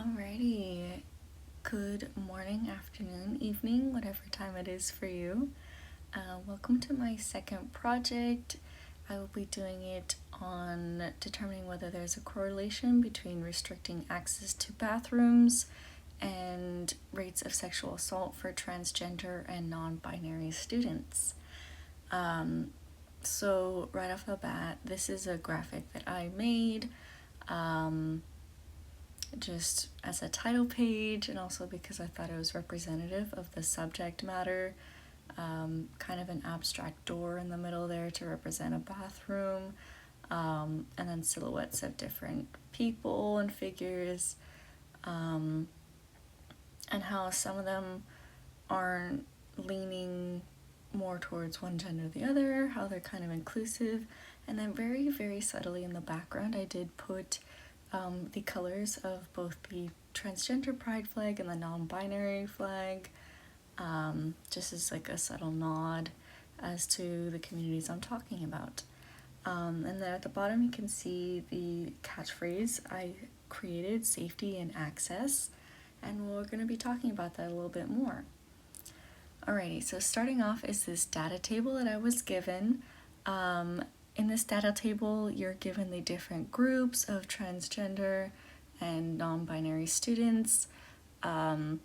Alrighty, good morning, afternoon, evening, whatever time it is for you. Welcome to my second project. I will be doing it on determining whether there's a correlation between restricting access to bathrooms and rates of sexual assault for transgender and non-binary students. So right off the bat, this is a graphic that I made. Just as a title page, and also because I thought it was representative of the subject matter. Kind of an abstract door in the middle there to represent a bathroom, and then silhouettes of different people and figures, and how some of them aren't leaning more towards one gender or the other, how they're kind of inclusive. And then very, very subtly in the background, I did put the colors of both the transgender pride flag and the non-binary flag, just as like a subtle nod as to the communities I'm talking about. And then at the bottom you can see the catchphrase I created, safety and access, and we're going to be talking about that a little bit more. Alrighty, so starting off is this data table that I was given. In this data table, you're given the different groups of transgender and non-binary students. And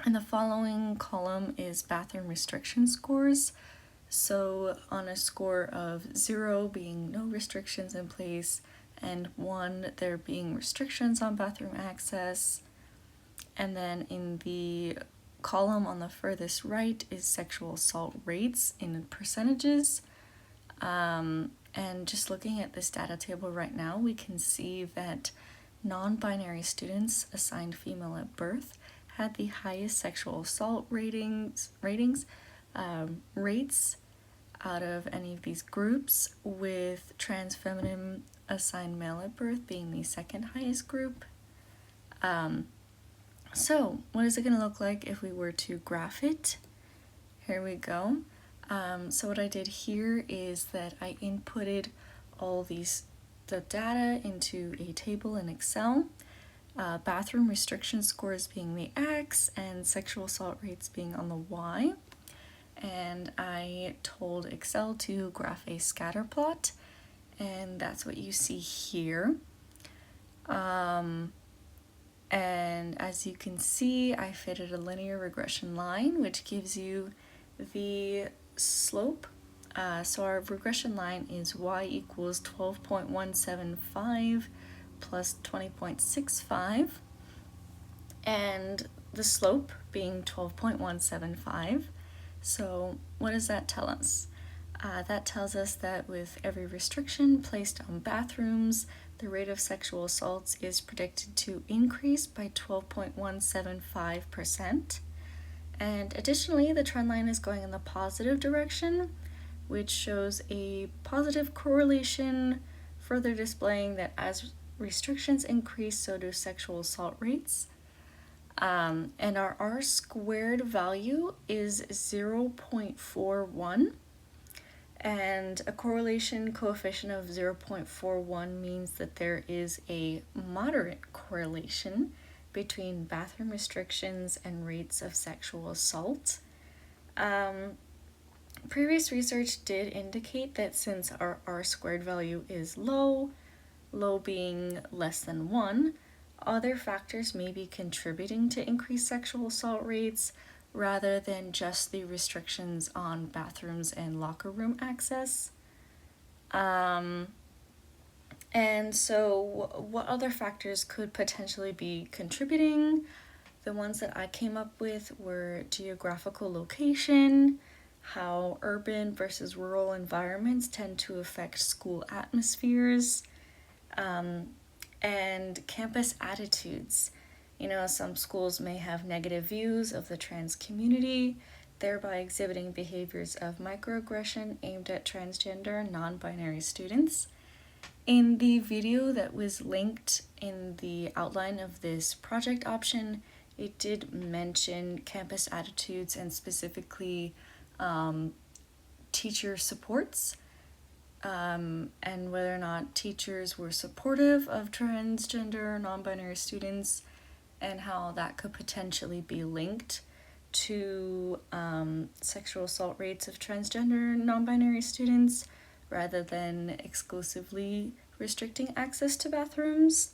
the following column is bathroom restriction scores. So on a score of 0 being no restrictions in place, and 1 there being restrictions on bathroom access. And then in the column on the furthest right is sexual assault rates in percentages. And just looking at this data table right now, we can see that non-binary students assigned female at birth had the highest sexual assault rates out of any of these groups, with trans feminine assigned male at birth being the second highest group. So what is it going to look like if we were to graph it? Here we go. So what I did here is that I inputted all the data into a table in Excel, bathroom restriction scores being the X and sexual assault rates being on the Y. And I told Excel to graph a scatter plot, and that's what you see here. And as you can see, I fitted a linear regression line, which gives you the slope. So our regression line is y equals 12.175 plus 20.65, and the slope being 12.175. So what does that tell us? That tells us that with every restriction placed on bathrooms, the rate of sexual assaults is predicted to increase by 12.175%. And additionally, the trend line is going in the positive direction, which shows a positive correlation, further displaying that as restrictions increase, so do sexual assault rates. And our R-squared value is 0.41, and a correlation coefficient of 0.41 means that there is a moderate correlation between bathroom restrictions and rates of sexual assault. Previous research did indicate that since our R-squared value is low being less than 1, other factors may be contributing to increased sexual assault rates rather than just the restrictions on bathrooms and locker room access. And so what other factors could potentially be contributing? The ones that I came up with were geographical location, how urban versus rural environments tend to affect school atmospheres, and campus attitudes. You know, some schools may have negative views of the trans community, thereby exhibiting behaviors of microaggression aimed at transgender and non-binary students. In the video that was linked in the outline of this project option, it did mention campus attitudes and specifically teacher supports, and whether or not teachers were supportive of transgender, non-binary students. and how that could potentially be linked to sexual assault rates of transgender non-binary students rather than exclusively restricting access to bathrooms.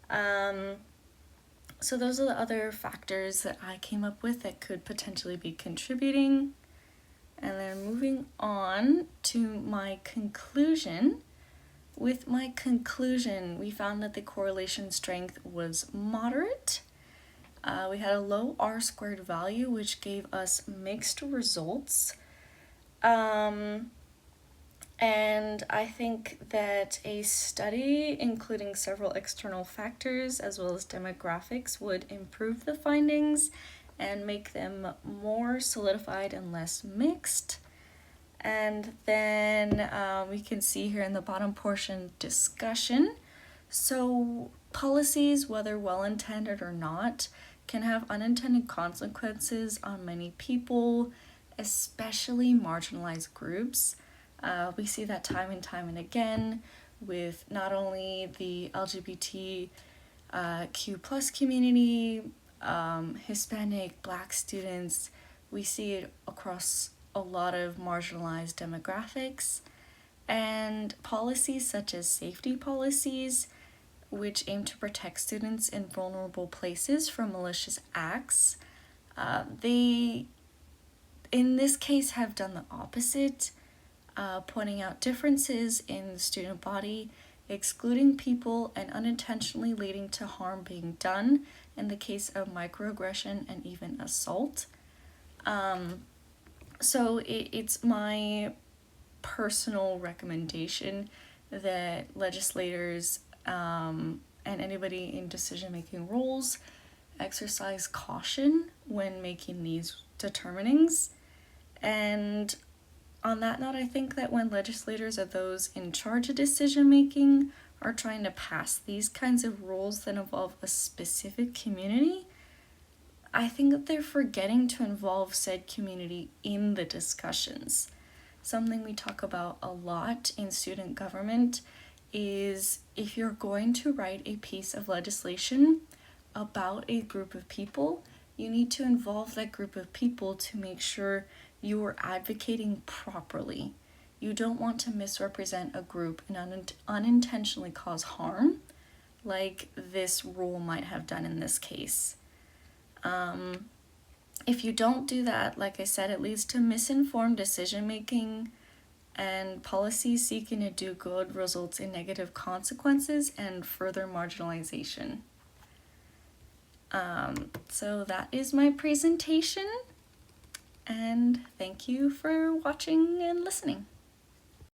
So those are the other factors that I came up with that could potentially be contributing. And then moving on to my conclusion. With my conclusion, we found that the correlation strength was moderate. We had a low R-squared value, which gave us mixed results. And I think that a study including several external factors as well as demographics would improve the findings and make them more solidified and less mixed. And then we can see here in the bottom portion discussion. So policies, whether well-intended or not, can have unintended consequences on many people, especially marginalized groups. We see that time and time and again with not only the LGBTQ plus community, Hispanic, Black students. We see it across a lot of marginalized demographics, and policies such as safety policies, which aim to protect students in vulnerable places from malicious acts. They, in this case, have done the opposite, pointing out differences in the student body, excluding people, and unintentionally leading to harm being done in the case of microaggression and even assault. So it's my personal recommendation that legislators and anybody in decision-making roles exercise caution when making these determinings. And on that note, I think that when legislators or those in charge of decision-making are trying to pass these kinds of rules that involve a specific community, I think that they're forgetting to involve said community in the discussions. Something we talk about a lot in student government is if you're going to write a piece of legislation about a group of people, you need to involve that group of people to make sure you are advocating properly. You don't want to misrepresent a group and unintentionally cause harm, like this rule might have done in this case. If you don't do that, like I said, it leads to misinformed decision-making, and policies seeking to do good results in negative consequences and further marginalization. So that is my presentation, and thank you for watching and listening.